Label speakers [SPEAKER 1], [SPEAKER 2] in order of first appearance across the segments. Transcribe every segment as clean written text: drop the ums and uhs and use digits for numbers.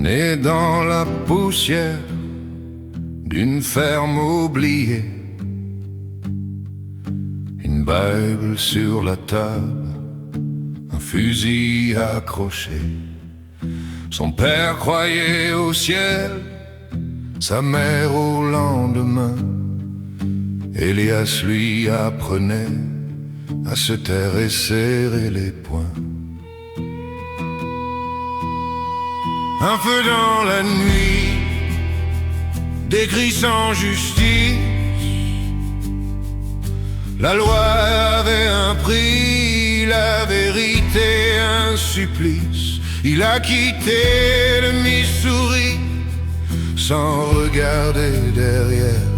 [SPEAKER 1] né dans la poussière d'une ferme oubliée. Une Bible sur la table, un fusil accroché. Son père croyait au ciel, sa mère au lendemain. Elias lui apprenait à se taire et serrer les poings. Un feu dans la nuit, des cris sans justice. La loi avait un prix, la vérité un supplice. Il a quitté le Missouri sans regarder derrière,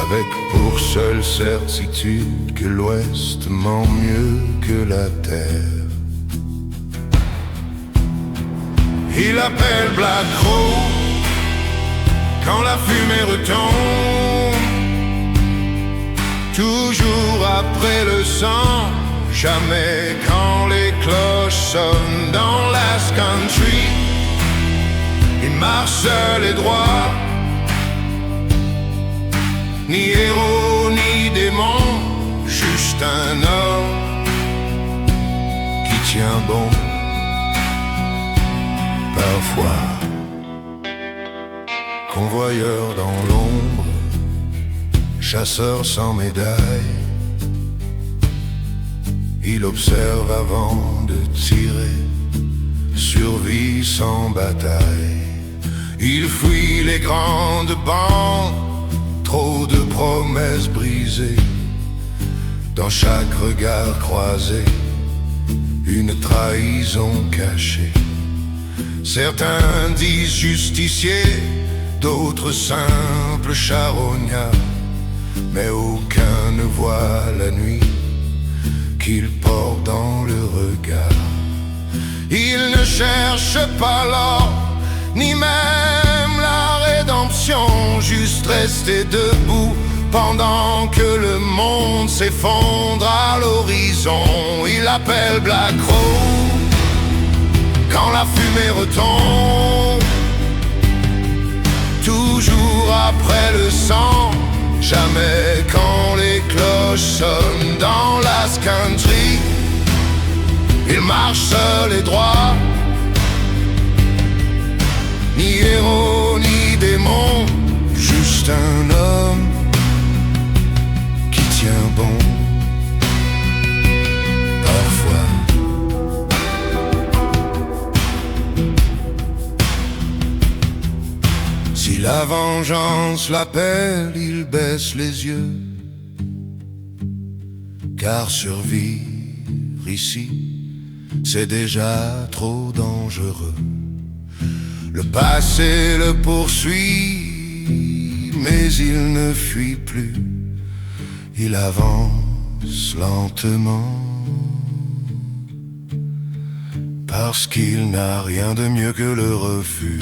[SPEAKER 1] avec pour seule certitude que l'Ouest ment mieux que la Terre. Il appelle Black Crow quand la fumée retombe, toujours après le sang, jamais quand les cloches sonnent. Dans Last Country, il marche seul et droit, ni héros ni démon, juste un homme qui tient bon. Parfois, convoyeur dans l'ombre, chasseur sans médaille, il observe avant de tirer, survit sans bataille. Il fuit les grandes bandes, trop de promesses brisées. Dans chaque regard croisé, une trahison cachée. Certains disent justiciers, d'autres simples charognards, mais aucun ne voit la nuit qu'il porte dans le regard. Il ne cherche pas l'or, ni même la rédemption, juste rester debout pendant que le monde s'effondre à l'horizon. Il appelle Black Crow quand la fumée retombe, toujours après le sang, jamais quand les cloches sonnent. Dans Last Country, il marche seul et droit, ni héros ni démon, juste un homme qui tient bon. Parfois, si la vengeance l'appelle, il baisse les yeux, car survivre ici, c'est déjà trop dangereux. Le passé le poursuit, mais il ne fuit plus. Il avance lentement, parce qu'il n'a rien de mieux que le refus.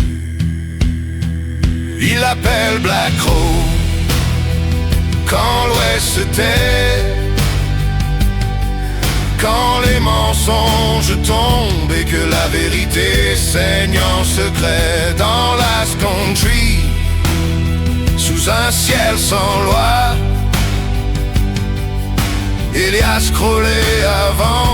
[SPEAKER 1] Il appelle Black Crow quand l'Ouest se tait, quand les mensonges tombent et que la vérité saigne en secret. Dans Last Country, sous un ciel sans loi, Elias Crowley avant